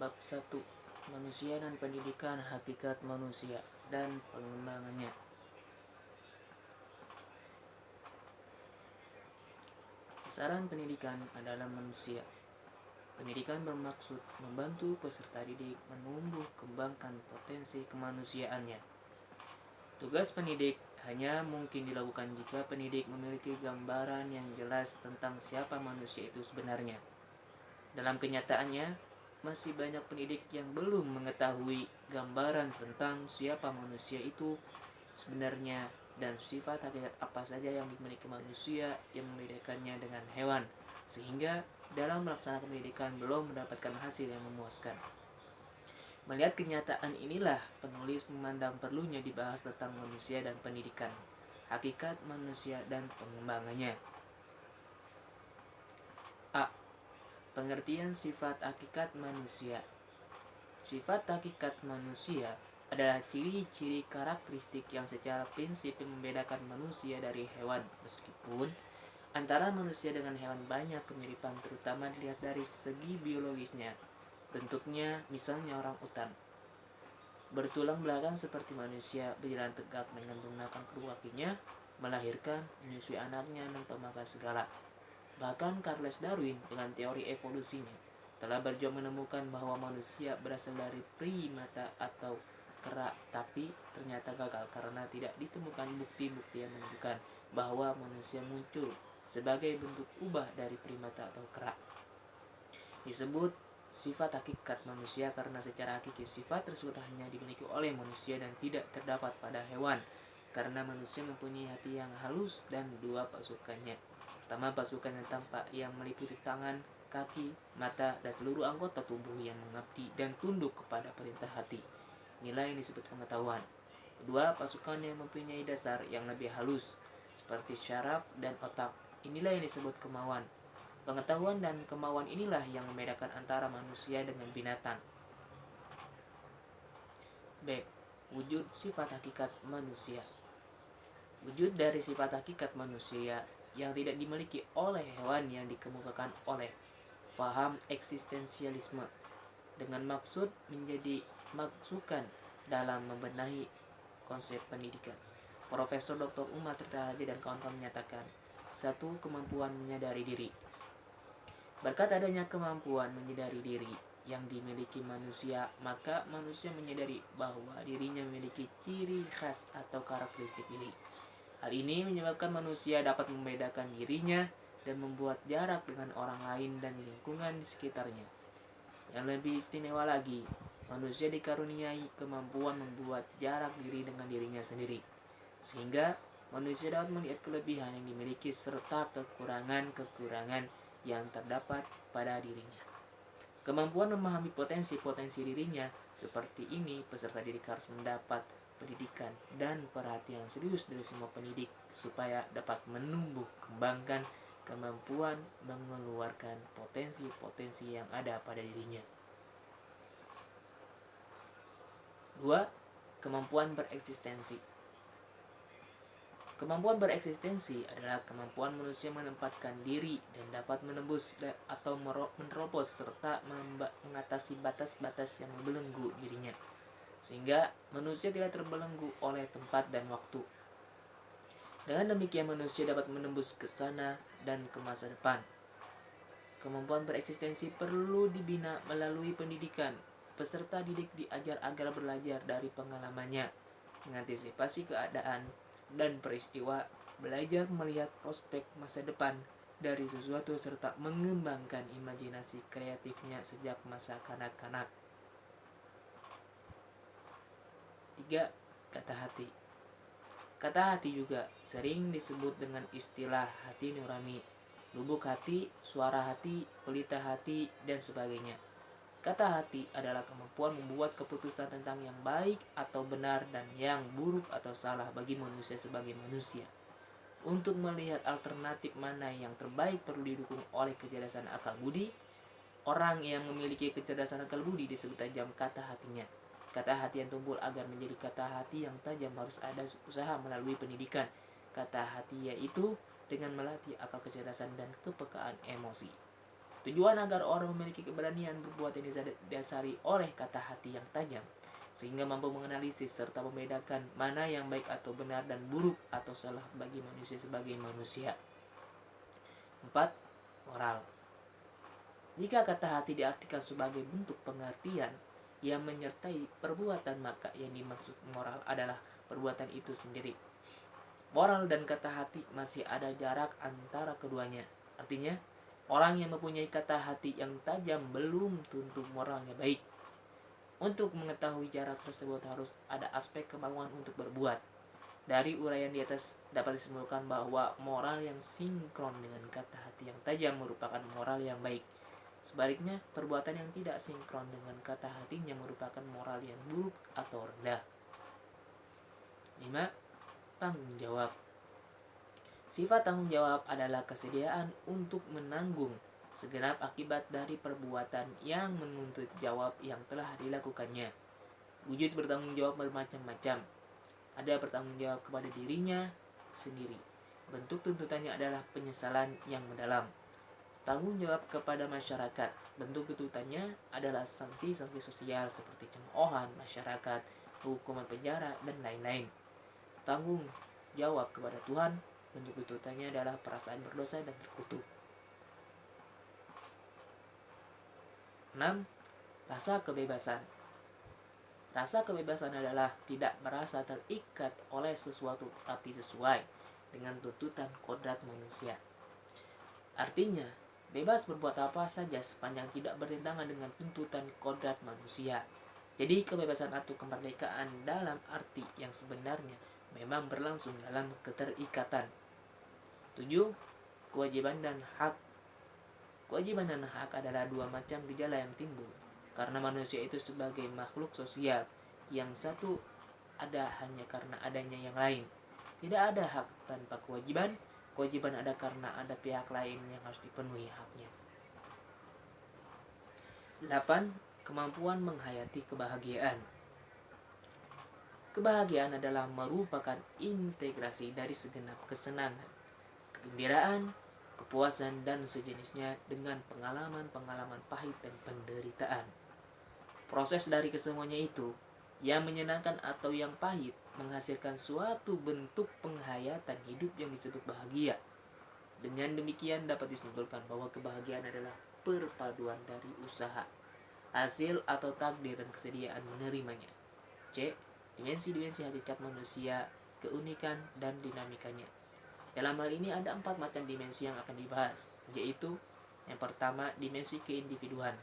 Bab 1. Manusia dan pendidikan, hakikat manusia dan pengembangannya. Sasaran pendidikan adalah manusia. Pendidikan bermaksud membantu peserta didik menumbuh kembangkan potensi kemanusiaannya. Tugas pendidik hanya mungkin dilakukan jika pendidik memiliki gambaran yang jelas tentang siapa manusia itu sebenarnya. Dalam kenyataannya, masih banyak pendidik yang belum mengetahui gambaran tentang siapa manusia itu sebenarnya dan sifat hakikat apa saja yang dimiliki manusia yang membedakannya dengan hewan, sehingga dalam melaksanakan pendidikan belum mendapatkan hasil yang memuaskan. Melihat kenyataan inilah, penulis memandang perlunya dibahas tentang manusia dan pendidikan, hakikat manusia dan pengembangannya. A. Pengertian sifat hakikat manusia. Sifat hakikat manusia adalah ciri-ciri karakteristik yang secara prinsip membedakan manusia dari hewan, meskipun antara manusia dengan hewan banyak kemiripan, terutama dilihat dari segi biologisnya. Bentuknya misalnya orang utan bertulang belakang seperti manusia, berjalan tegak dengan menggunakan kedua kakinya, melahirkan, menyusui anaknya, dan pemakan segala. Bahkan Charles Darwin dengan teori evolusinya telah berjuang menemukan bahwa manusia berasal dari primata atau kera, tapi ternyata gagal karena tidak ditemukan bukti-bukti yang menunjukkan bahwa manusia muncul sebagai bentuk ubah dari primata atau kera. Disebut sifat hakikat manusia karena secara hakiki sifat tersebut hanya dimiliki oleh manusia dan tidak terdapat pada hewan, karena manusia mempunyai hati yang halus dan dua pasukannya. Pertama, pasukan yang tampak yang meliputi tangan, kaki, mata, dan seluruh anggota tubuh yang mengabdi dan tunduk kepada perintah hati. Inilah yang disebut pengetahuan. Kedua, pasukan yang mempunyai dasar yang lebih halus seperti syaraf dan otak. Inilah yang disebut kemauan. Pengetahuan dan kemauan inilah yang membedakan antara manusia dengan binatang. B. Wujud sifat hakikat manusia. Wujud dari sifat hakikat manusia yang tidak dimiliki oleh hewan yang dikemukakan oleh faham eksistensialisme dengan maksud menjadi masukan dalam membenahi konsep pendidikan. Profesor Dr. Umar Tirta Raja dan kawan-kawan menyatakan, satu, kemampuan menyadari diri. Berkat adanya kemampuan menyadari diri yang dimiliki manusia, maka manusia menyadari bahwa dirinya memiliki ciri khas atau karakteristik diri. Hal ini menyebabkan manusia dapat membedakan dirinya dan membuat jarak dengan orang lain dan lingkungan di sekitarnya. Yang lebih istimewa lagi, manusia dikaruniai kemampuan membuat jarak diri dengan dirinya sendiri, sehingga manusia dapat melihat kelebihan yang dimiliki serta kekurangan-kekurangan yang terdapat pada dirinya. Kemampuan memahami potensi-potensi dirinya seperti ini, peserta didik harus mendapat pendidikan dan perhatian serius dari semua pendidik supaya dapat menumbuh kembangkan kemampuan mengeluarkan potensi-potensi yang ada pada dirinya. 2. Kemampuan bereksistensi. Kemampuan bereksistensi adalah kemampuan manusia menempatkan diri dan dapat menembus atau menerobos serta mengatasi batas-batas yang membelenggu dirinya, sehingga manusia tidak terbelenggu oleh tempat dan waktu. Dengan demikian manusia dapat menembus ke sana dan ke masa depan. Kemampuan bereksistensi perlu dibina melalui pendidikan. Peserta didik diajar agar belajar dari pengalamannya, mengantisipasi keadaan dan peristiwa, belajar melihat prospek masa depan dari sesuatu serta mengembangkan imajinasi kreatifnya sejak masa kanak-kanak. 3. Kata hati. Kata hati juga sering disebut dengan istilah hati nurani, lubuk hati, suara hati, pelita hati, dan sebagainya. Kata hati adalah kemampuan membuat keputusan tentang yang baik atau benar dan yang buruk atau salah bagi manusia sebagai manusia. Untuk melihat alternatif mana yang terbaik perlu didukung oleh kecerdasan akal budi. Orang yang memiliki kecerdasan akal budi disebut tajam kata hatinya. Kata hati yang tumpul agar menjadi kata hati yang tajam harus ada usaha melalui pendidikan kata hati, yaitu dengan melatih akal, kecerdasan, dan kepekaan emosi. Tujuan agar orang memiliki keberanian berbuat yang didasari oleh kata hati yang tajam, sehingga mampu menganalisis serta membedakan mana yang baik atau benar dan buruk atau salah bagi manusia sebagai manusia. 4. Moral. Jika kata hati diartikan sebagai bentuk pengertian yang menyertai perbuatan, maka yang dimaksud moral adalah perbuatan itu sendiri. Moral dan kata hati masih ada jarak antara keduanya. Artinya, orang yang mempunyai kata hati yang tajam belum tentu moralnya baik. Untuk mengetahui jarak tersebut harus ada aspek kemauan untuk berbuat. Dari uraian di atas dapat disimpulkan bahwa moral yang sinkron dengan kata hati yang tajam merupakan moral yang baik. Sebaliknya, perbuatan yang tidak sinkron dengan kata hatinya merupakan moral yang buruk atau rendah. 5. Tanggung jawab. Sifat tanggung jawab adalah kesediaan untuk menanggung segenap akibat dari perbuatan yang menuntut jawab yang telah dilakukannya. Wujud bertanggung jawab bermacam-macam. Ada bertanggung jawab kepada dirinya sendiri. Bentuk tuntutannya adalah penyesalan yang mendalam. Tanggung jawab kepada masyarakat. Bentuk tuntutannya adalah sanksi-sanksi sosial seperti cemoohan masyarakat, hukuman penjara, dan lain-lain. Tanggung jawab kepada Tuhan. Bentuk tuntutannya adalah perasaan berdosa dan terkutuk. 6. Rasa kebebasan. Rasa kebebasan adalah tidak merasa terikat oleh sesuatu tetapi sesuai dengan tuntutan kodrat manusia. Artinya, bebas berbuat apa saja sepanjang tidak bertentangan dengan tuntutan kodrat manusia. Jadi kebebasan atau kemerdekaan dalam arti yang sebenarnya memang berlangsung dalam keterikatan. 7. Kewajiban dan hak. Kewajiban dan hak adalah dua macam gejala yang timbul karena manusia itu sebagai makhluk sosial. Yang satu ada hanya karena adanya yang lain. Tidak ada hak tanpa kewajiban. Kewajiban ada karena ada pihak lain yang harus dipenuhi haknya. 8. Kemampuan menghayati kebahagiaan. Kebahagiaan adalah merupakan integrasi dari segenap kesenangan, kegembiraan, kepuasan, dan sejenisnya dengan pengalaman-pengalaman pahit dan penderitaan. Proses dari kesemuanya itu, yang menyenangkan atau yang pahit, menghasilkan suatu bentuk penghayatan hidup yang disebut bahagia. Dengan demikian dapat disimpulkan bahwa kebahagiaan adalah perpaduan dari usaha, hasil atau takdir dan kesediaan menerimanya. C. Dimensi-dimensi hakikat manusia, keunikan dan dinamikanya. Dalam hal ini ada 4 macam dimensi yang akan dibahas, yaitu yang pertama, dimensi keindividuan.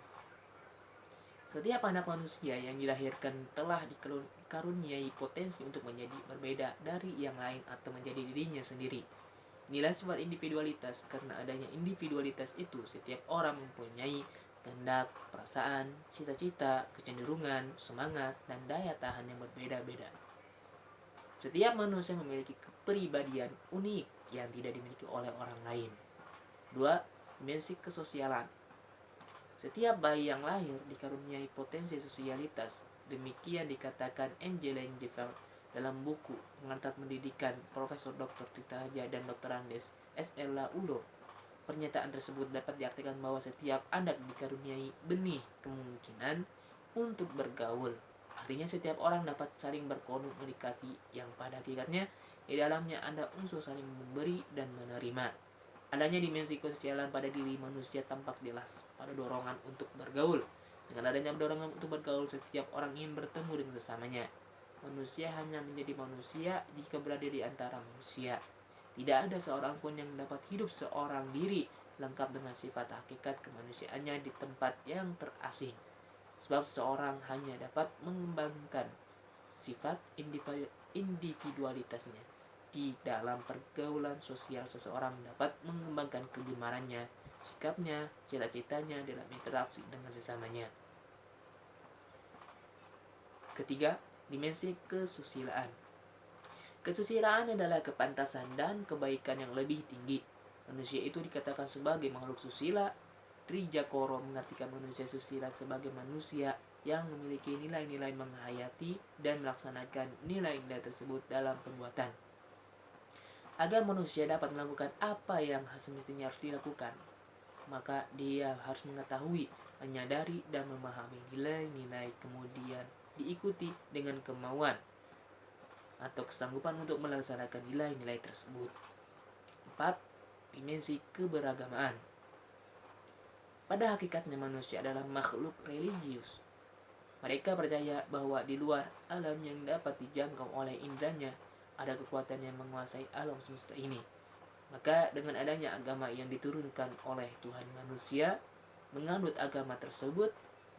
Setiap anak manusia yang dilahirkan telah dikaruniai potensi untuk menjadi berbeda dari yang lain atau menjadi dirinya sendiri. Nilai sifat individualitas, karena adanya individualitas itu setiap orang mempunyai kehendak, perasaan, cita-cita, kecenderungan, semangat, dan daya tahan yang berbeda-beda. Setiap manusia memiliki kepribadian unik yang tidak dimiliki oleh orang lain. 2. Dimensi kesosialan. Setiap bayi yang lahir dikaruniai potensi sosialitas. Demikian dikatakan M.J. Langeveld dalam buku Pengantar Pendidikan Profesor Dr. Tita Haja dan Dr. Andes S.L. Laudo. Pernyataan tersebut dapat diartikan bahwa setiap anak dikaruniai benih kemungkinan untuk bergaul. Artinya setiap orang dapat saling berkomunikasi yang pada hakikatnya di dalamnya ada unsur saling memberi dan menerima. Adanya dimensi kesosialan pada diri manusia tampak jelas pada dorongan untuk bergaul. Dengan adanya dorongan untuk bergaul, setiap orang ingin bertemu dengan sesamanya. Manusia hanya menjadi manusia jika berada di antara manusia. Tidak ada seorang pun yang dapat hidup seorang diri lengkap dengan sifat hakikat kemanusiaannya di tempat yang terasing. Sebab seorang hanya dapat mengembangkan sifat individualitasnya di dalam pergaulan sosial. Seseorang dapat mengembangkan kegemarannya, sikapnya, cita-citanya dalam interaksi dengan sesamanya. Ketiga, dimensi kesusilaan. Kesusilaan adalah kepantasan dan kebaikan yang lebih tinggi. Manusia itu dikatakan sebagai makhluk susila. Trijagora mengartikan manusia susila sebagai manusia yang memiliki nilai-nilai menghayati dan melaksanakan nilai-nilai tersebut dalam perbuatan. Agar manusia dapat melakukan apa yang semestinya harus dilakukan maka dia harus mengetahui, menyadari, dan memahami nilai-nilai, kemudian diikuti dengan kemauan atau kesanggupan untuk melaksanakan nilai-nilai tersebut. 4. Dimensi keberagamaan. Pada hakikatnya manusia adalah makhluk religius. Mereka percaya bahwa di luar alam yang dapat dijangkau oleh indranya ada kekuatan yang menguasai alam semesta ini. Maka dengan adanya agama yang diturunkan oleh Tuhan manusia, menganut agama tersebut,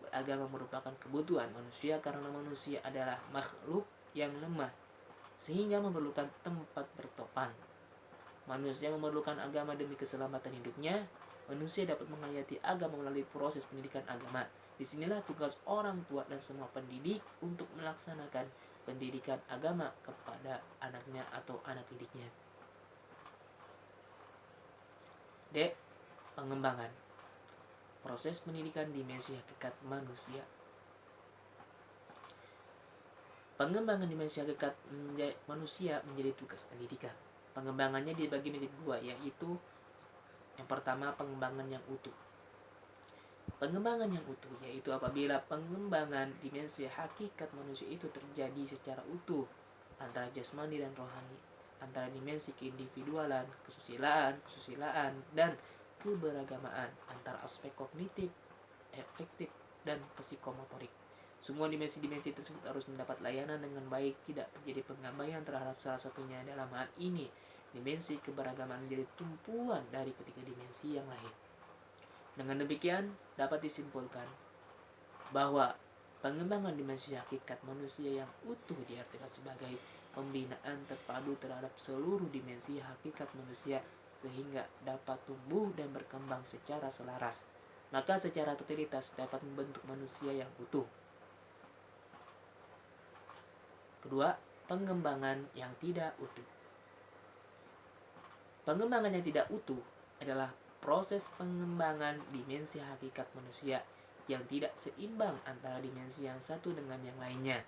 beragama merupakan kebutuhan manusia karena manusia adalah makhluk yang lemah sehingga memerlukan tempat bertopan. Manusia memerlukan agama demi keselamatan hidupnya. Manusia dapat menghayati agama melalui proses pendidikan agama. Disinilah tugas orang tua dan semua pendidik untuk melaksanakan pendidikan agama kepada anaknya atau anak didiknya. D. Pengembangan. Proses pendidikan dimensi hakikat manusia. Pengembangan dimensi hakikat manusia menjadi tugas pendidikan. Pengembangannya dibagi menjadi dua, yaitu yang pertama pengembangan yang utuh. Pengembangan yang utuh yaitu apabila pengembangan dimensi hakikat manusia itu terjadi secara utuh antara jasmani dan rohani, antara dimensi keindividualan, kesusilaan, dan keberagamaan, antara aspek kognitif, efektif, dan psikomotorik. Semua dimensi-dimensi tersebut harus mendapat layanan dengan baik, tidak terjadi pengabaian terhadap salah satunya. Dalam hal ini, dimensi keberagaman menjadi tumpuan dari ketiga dimensi yang lain. Dengan demikian, dapat disimpulkan bahwa pengembangan dimensi hakikat manusia yang utuh diartikan sebagai pembinaan terpadu terhadap seluruh dimensi hakikat manusia sehingga dapat tumbuh dan berkembang secara selaras. Maka secara totalitas dapat membentuk manusia yang utuh. Kedua, pengembangan yang tidak utuh. Pengembangan yang tidak utuh adalah proses pengembangan dimensi hakikat manusia yang tidak seimbang antara dimensi yang satu dengan yang lainnya.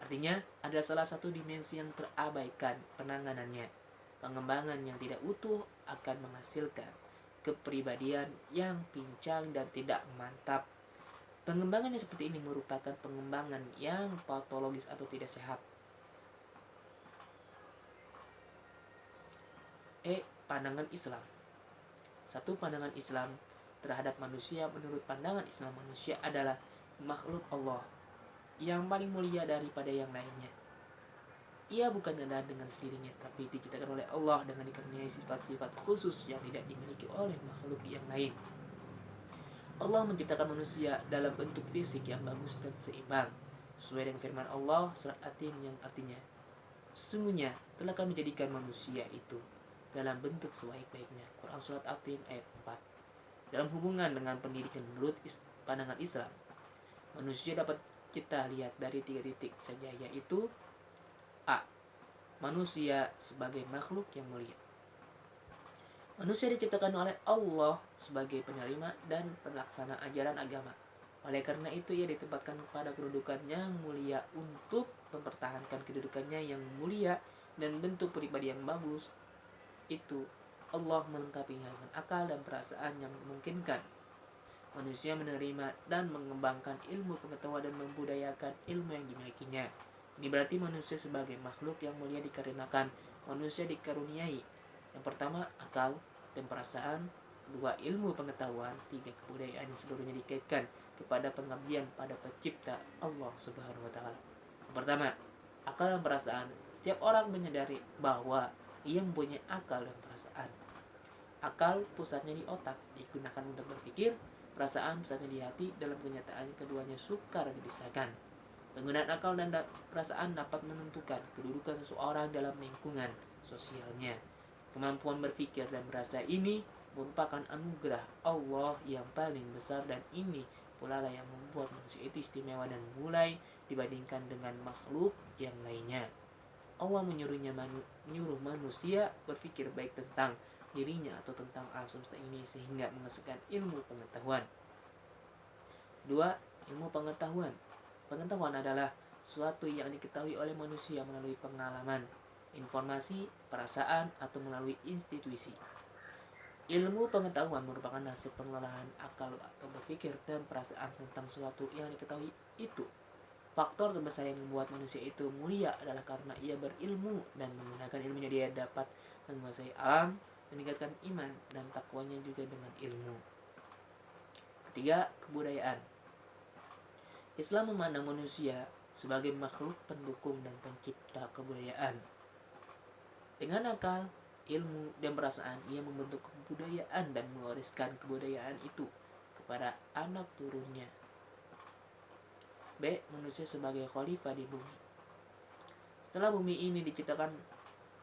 Artinya, ada salah satu dimensi yang terabaikan penanganannya. Pengembangan yang tidak utuh akan menghasilkan kepribadian yang pincang dan tidak mantap. Pengembangan yang seperti ini merupakan pengembangan yang patologis atau tidak sehat. Pandangan Islam. Satu, pandangan Islam terhadap manusia. Menurut pandangan Islam, manusia adalah makhluk Allah yang paling mulia daripada yang lainnya. Ia bukan ada dengan sendirinya, tapi diciptakan oleh Allah dengan dikaruniai sifat-sifat khusus yang tidak dimiliki oleh makhluk yang lain. Allah menciptakan manusia dalam bentuk fisik yang bagus dan seimbang, sesuai dengan firman Allah surat At-Tin yang artinya, sesungguhnya telah kami jadikan manusia itu dalam bentuk sebaik-baiknya. Quran surat At-Tin ayat 4. Dalam hubungan dengan pendidikan menurut pandangan Islam, manusia dapat kita lihat dari 3 titik saja, yaitu A. Manusia sebagai makhluk yang mulia. Manusia diciptakan oleh Allah sebagai penerima dan pelaksana ajaran agama. Oleh karena itu ia ditempatkan pada kedudukan yang mulia untuk mempertahankan kedudukannya yang mulia dan bentuk pribadi yang bagus. Itu Allah melengkapinya dengan akal dan perasaan yang memungkinkan manusia menerima dan mengembangkan ilmu pengetahuan dan membudayakan ilmu yang dimilikinya. Ini berarti manusia sebagai makhluk yang mulia dikarenakan manusia dikaruniai yang pertama akal dan perasaan, kedua ilmu pengetahuan, tiga kebudayaan yang seluruhnya dikaitkan kepada pengabdian pada pencipta Allah Subhanahu wa taala. Yang pertama, akal dan perasaan. Setiap orang menyadari bahwa ia mempunyai akal dan perasaan. Akal pusatnya di otak, digunakan untuk berpikir. Perasaan pusatnya di hati. Dalam kenyataan keduanya sukar dipisahkan. Penggunaan akal dan perasaan dapat menentukan kedudukan seseorang dalam lingkungan sosialnya. Kemampuan berpikir dan merasa ini merupakan anugerah Allah yang paling besar, dan ini pula lah yang membuat manusia itu istimewa dan mulai dibandingkan dengan makhluk yang lainnya. Allah menyuruh manusia berpikir baik tentang dirinya atau tentang alam semesta ini sehingga menghasilkan ilmu pengetahuan. 2. Ilmu pengetahuan. Pengetahuan adalah sesuatu yang diketahui oleh manusia melalui pengalaman, informasi, perasaan, atau melalui institusi. Ilmu pengetahuan merupakan hasil pengelolaan akal atau berpikir dan perasaan tentang sesuatu yang diketahui itu. Faktor terbesar yang membuat manusia itu mulia adalah karena ia berilmu dan menggunakan ilmunya dia dapat menguasai alam, meningkatkan iman dan takwanya juga dengan ilmu. Ketiga, kebudayaan. Islam memandang manusia sebagai makhluk pendukung dan pencipta kebudayaan. Dengan akal, ilmu, dan perasaan, ia membentuk kebudayaan dan mewariskan kebudayaan itu kepada anak turunnya. B. Manusia sebagai khalifah di bumi. Setelah bumi ini diciptakan,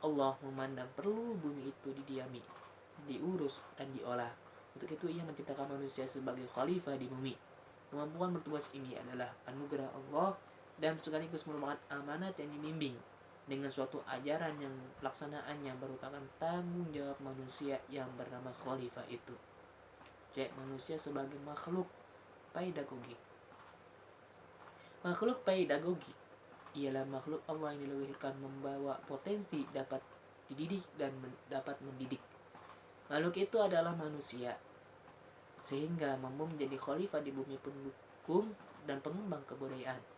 Allah memandang perlu bumi itu didiami, diurus, dan diolah. Untuk itu ia menciptakan manusia sebagai khalifah di bumi. Kemampuan bertugas ini adalah anugerah Allah dan sekaligus merupakan amanat yang dibimbing dengan suatu ajaran yang pelaksanaannya merupakan tanggung jawab manusia yang bernama khalifah itu. C. Manusia sebagai makhluk pedagogik. Makhluk pedagogik ialah makhluk Allah yang dilahirkan membawa potensi dapat dididik dan dapat mendidik. Makhluk itu adalah manusia, sehingga mampu menjadi khalifah di bumi pendukung dan pengembang kebudayaan.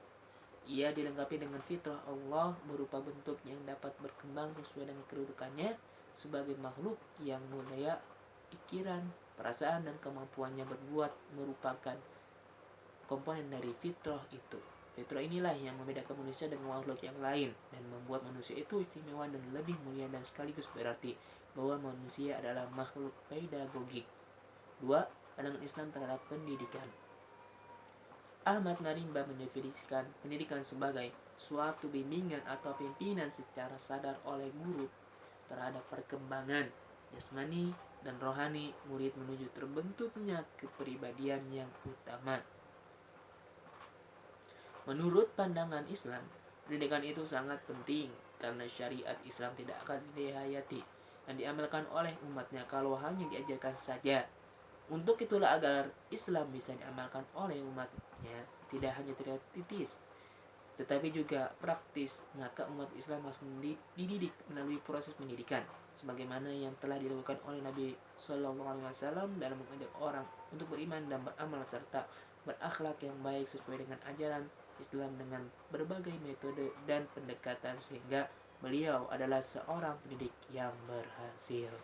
Ia dilengkapi dengan fitrah Allah berupa bentuk yang dapat berkembang sesuai dengan kedudukannya sebagai makhluk yang mulia. Pikiran, perasaan, dan kemampuannya berbuat merupakan komponen dari fitrah itu. Fitrah inilah yang membedakan manusia dengan makhluk yang lain dan membuat manusia itu istimewa dan lebih mulia, dan sekaligus berarti bahwa manusia adalah makhluk pedagogik. 2. Pandangan Islam terhadap pendidikan. Ahmad Marimba mendefinisikan pendidikan sebagai suatu bimbingan atau pimpinan secara sadar oleh guru terhadap perkembangan jasmani dan rohani murid menuju terbentuknya kepribadian yang utama. Menurut pandangan Islam, pendidikan itu sangat penting karena syariat Islam tidak akan dihayati dan diamalkan oleh umatnya kalau hanya diajarkan saja. Untuk itulah agar Islam bisa diamalkan oleh umatnya tidak hanya teoritis tetapi juga praktis, maka umat Islam harus dididik melalui proses pendidikan sebagaimana yang telah dilakukan oleh Nabi Shallallahu Alaihi Wasallam dalam mengajak orang untuk beriman dan beramal serta berakhlak yang baik sesuai dengan ajaran Islam dengan berbagai metode dan pendekatan, sehingga beliau adalah seorang pendidik yang berhasil.